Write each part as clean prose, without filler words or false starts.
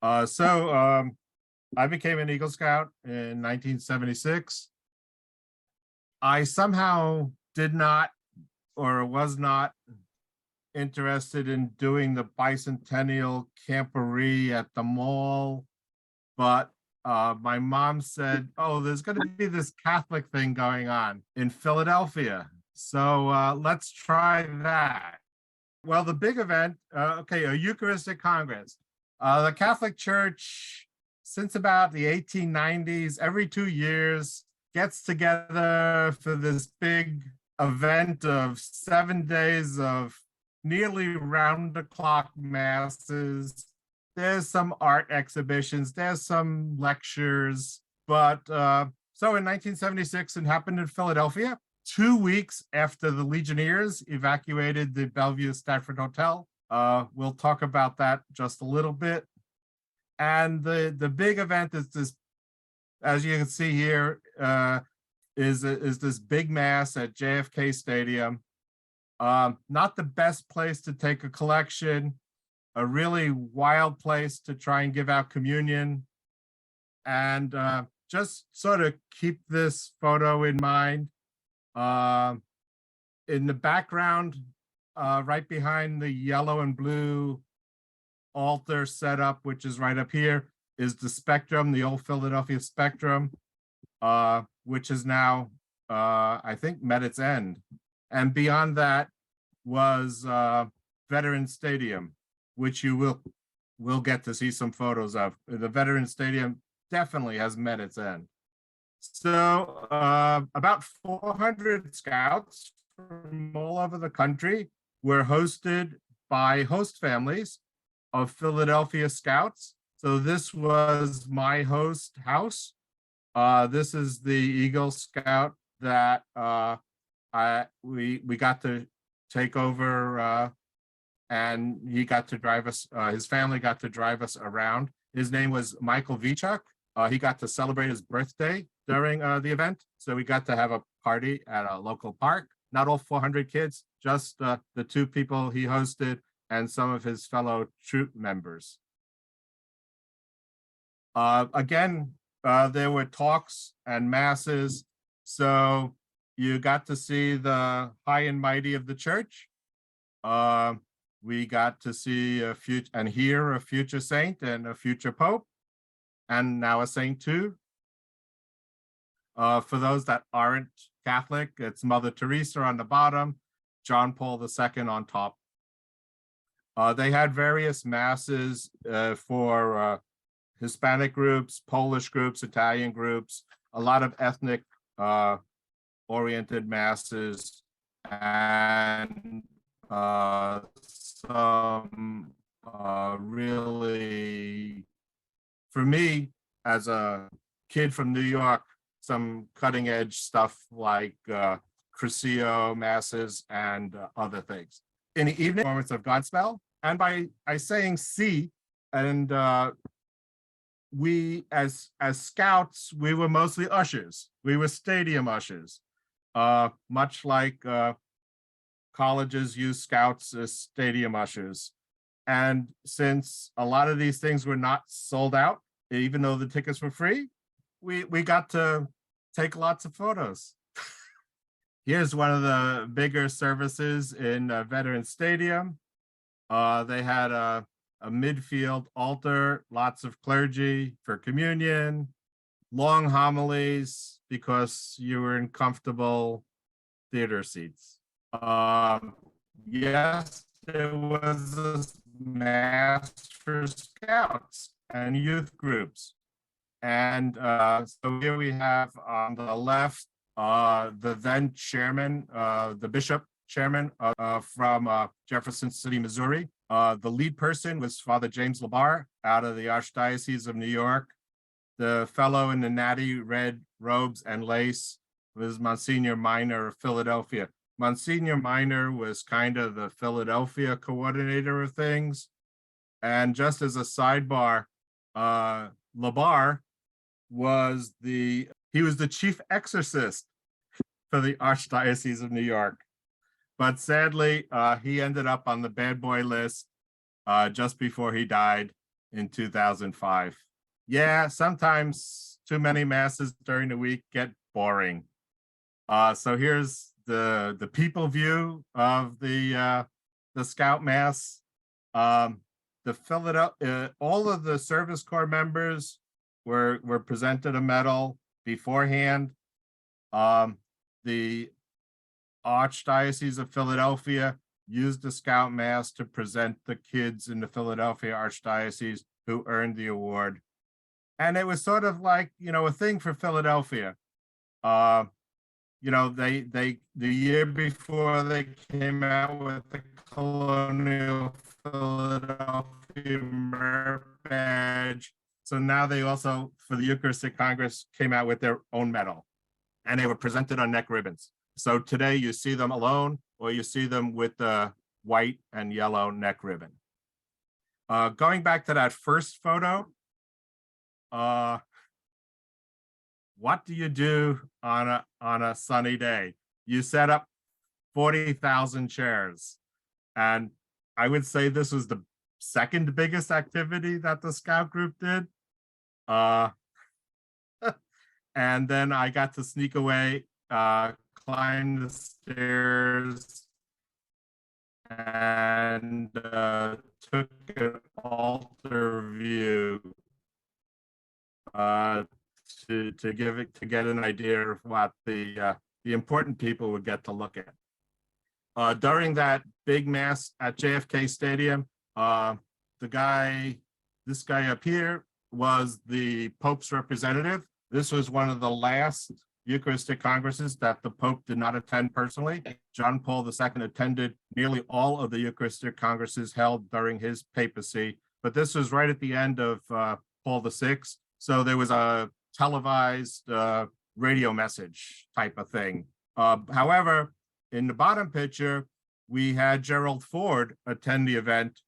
I became an Eagle Scout in 1976. I somehow did not or was not interested in doing the bicentennial camporee at the mall, but my mom said, "Oh, there's going to be this Catholic thing going on in Philadelphia, so let's try that." Well, the big event, a Eucharistic Congress. The Catholic Church, since about the 1890s, every 2 years gets together for this big event of 7 days of nearly round-the-clock masses. There's some art exhibitions, there's some lectures, but so in 1976, it happened in Philadelphia. 2 weeks after the Legionnaires evacuated the Bellevue Stafford Hotel. We'll talk about that just a little bit. And the big event is this, as you can see here, is this big mass at JFK Stadium. Not the best place to take a collection, a really wild place to try and give out communion. And just sort of keep this photo in mind. In the background, right behind the yellow and blue altar setup, which is right up here, is the Spectrum, the old Philadelphia Spectrum, which is now, I think, met its end. And beyond that was Veterans Stadium, which you will get to see some photos of. The Veterans Stadium definitely has met its end. So about 400 scouts from all over the country were hosted by host families of Philadelphia Scouts. So this was my host house. This is the Eagle Scout that we got to take over, and he got to drive us. His family got to drive us around. His name was Michael Vichuk. He got to celebrate his birthday during the event. So we got to have a party at a local park. Not all 400 kids, just the two people he hosted and some of his fellow troop members. Again, there were talks and masses. So you got to see the high and mighty of the church. We got to see and hear a future saint and a future pope, and now a saint too. For those that aren't Catholic, it's Mother Teresa on the bottom, John Paul II on top. They had various masses for Hispanic groups, Polish groups, Italian groups, a lot of ethnic oriented masses, and some really, for me, as a kid from New York, some cutting edge stuff like Crucio masses and other things. In the evening, performance of Godspell, and by saying "see," and we as scouts, we were mostly ushers. We were stadium ushers, much like colleges use scouts as stadium ushers. And since a lot of these things were not sold out, even though the tickets were free, we got to take lots of photos. Here's one of the bigger services in Veterans Stadium. They had a midfield altar, lots of clergy for communion, long homilies because you were in comfortable theater seats. Yes, there was a mass for scouts and youth groups. And so here we have on the left, the then chairman, the bishop chairman from Jefferson City, Missouri. The lead person was Father James Labar out of the Archdiocese of New York. The fellow in the natty red robes and lace was Monsignor Minor of Philadelphia. Monsignor Minor was kind of the Philadelphia coordinator of things. And just as a sidebar, Labar was the chief exorcist for the Archdiocese of New York. But sadly, he ended up on the bad boy list just before he died. in 2005. Yeah, sometimes too many masses during the week get boring. So here's the people view of the Scout Mass. The Philadelphia, all of the Service Corps members were presented a medal beforehand. The Archdiocese of Philadelphia used the Scout Mass to present the kids in the Philadelphia Archdiocese who earned the award. And it was sort of like, a thing for Philadelphia. The year before they came out with the Colonial Philadelphia Merit Badge. So now they also, for the Eucharistic Congress, came out with their own medal, and they were presented on neck ribbons. So today you see them alone, or you see them with the white and yellow neck ribbon. Going back to that first photo, what do you do on a sunny day? You set up 40,000 chairs. And I would say this was the second biggest activity that the Scout group did. And then I got to sneak away, climb the stairs, and took an altar view to get an idea of what the important people would get to look at. During that big mass at JFK Stadium, this guy up here was the Pope's representative. This was one of the last Eucharistic Congresses that the Pope did not attend personally. John Paul II attended nearly all of the Eucharistic Congresses held during his papacy, but this was right at the end of Paul VI. So there was a televised radio message type of thing. However, in the bottom picture, we had Gerald Ford attend the event,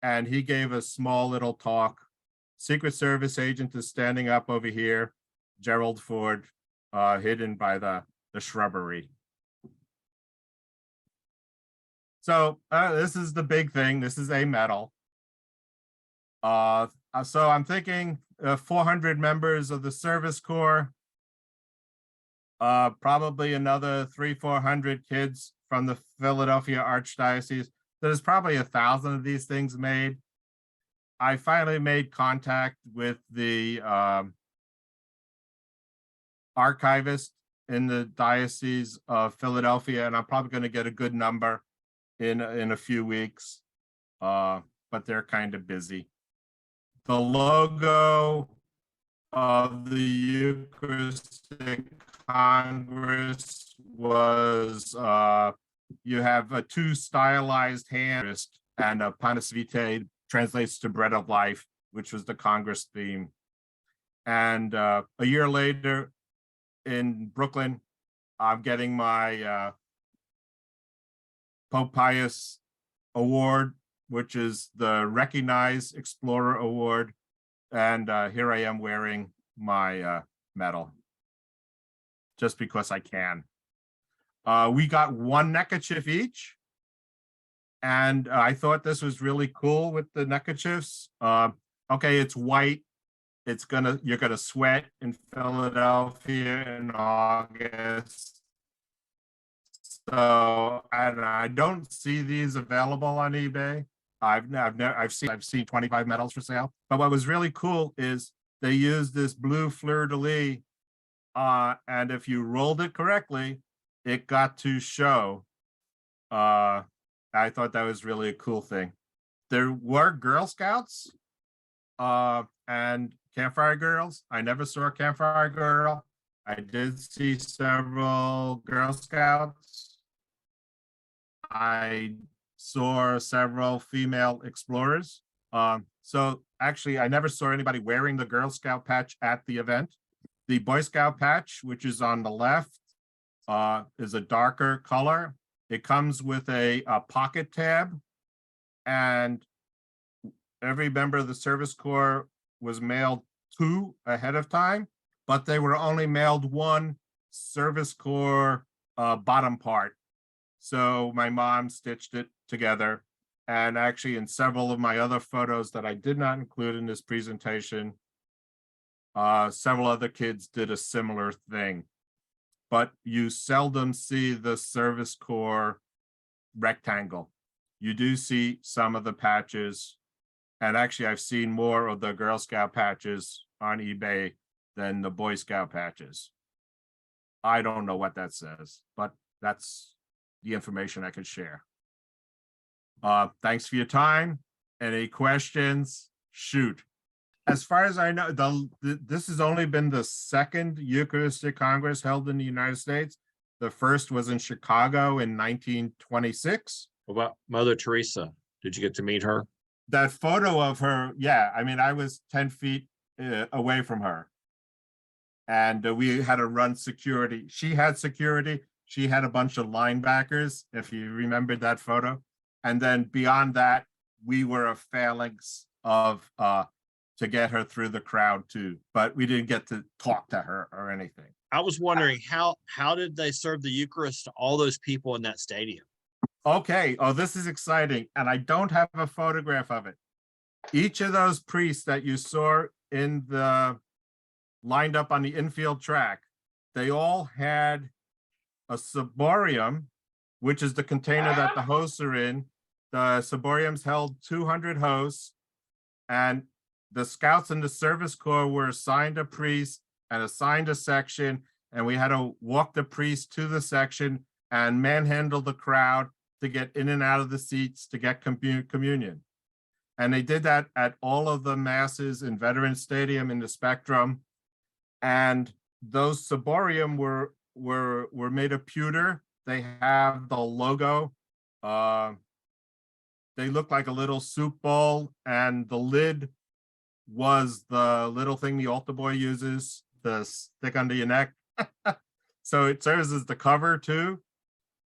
and he gave a small little talk. Secret Service agent is standing up over here. Gerald Ford, hidden by the shrubbery. So this is the big thing. This is a medal. So I'm thinking 400 members of the Service Corps, probably another 300-400 kids from the Philadelphia Archdiocese. There's probably 1,000 of these things made. I finally made contact with the archivist in the Diocese of Philadelphia, and I'm probably going to get a good number in a few weeks, but they're kind of busy. The logo of the Eucharistic Congress was, you have two stylized hands, and Panis Vitae translates to bread of life, which was the Congress theme. And a year later in Brooklyn, I'm getting my Pope Pius Award, which is the Recognized Explorer Award. And here I am wearing my medal, just because I can. We got one neckerchief each, and I thought this was really cool with the neckerchiefs. Okay, it's white. You're gonna sweat in Philadelphia in August. So, and I don't see these available on eBay. I've seen 25 medals for sale. But what was really cool is they used this blue fleur-de-lis, and if you rolled it correctly, it got to show. I thought that was really a cool thing. There were Girl Scouts and Campfire Girls. I never saw a Campfire Girl. I did see several Girl Scouts. I saw several female explorers. So actually, I never saw anybody wearing the Girl Scout patch at the event. The Boy Scout patch, which is on the left, is a darker color. It comes with a pocket tab, and every member of the Service Corps was mailed 2 ahead of time, but they were only mailed 1 Service Corps bottom part. So my mom stitched it together, And actually in several of my other photos that I did not include in this presentation, several other kids did a similar thing. But you seldom see the service corps rectangle. You do see some of the patches. And actually, I've seen more of the Girl Scout patches on eBay than the Boy Scout patches. I don't know what that says, but that's the information I could share. Thanks for your time. Any questions? Shoot. As far as I know, this has only been the second Eucharistic Congress held in the United States. The first was in Chicago in 1926. What about Mother Teresa? Did you get to meet her? That photo of her, yeah, I mean, I was 10 feet away from her. And we had to run security. She had security. She had a bunch of linebackers, if you remember that photo. And then beyond that, we were a phalanx of to get her through the crowd too, but we didn't get to talk to her or anything. I was wondering how did they serve the Eucharist to all those people in that stadium? Okay, oh, this is exciting, and I don't have a photograph of it. Each of those priests that you saw in the lined up on the infield track, they all had a ciborium, which is the container that the hosts are in. The ciboriums held 200 hosts, and the scouts and the service corps were assigned a priest and assigned a section, and we had to walk the priest to the section and manhandle the crowd to get in and out of the seats to get communion. And they did that at all of the masses in Veterans Stadium in the Spectrum. And those ciborium were made of pewter. They have the logo. They look like a little soup bowl, and the lid was the little thing the altar boy uses to stick under your neck. So it serves as the cover too.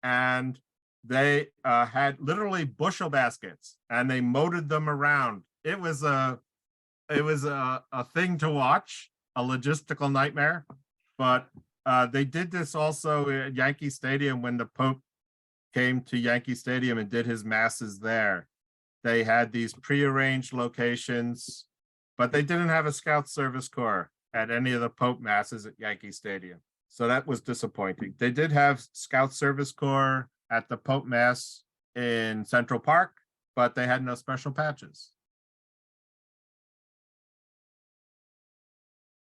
And they had literally bushel baskets, and they motored them around. It was a thing to watch, a logistical nightmare. But they did this also at Yankee Stadium when the Pope came to Yankee Stadium and did his masses there. They had these prearranged locations, but they didn't have a Scout Service Corps at any of the Pope masses at Yankee Stadium. So that was disappointing. They did have Scout Service Corps at the Pope Mass in Central Park, but they had no special patches.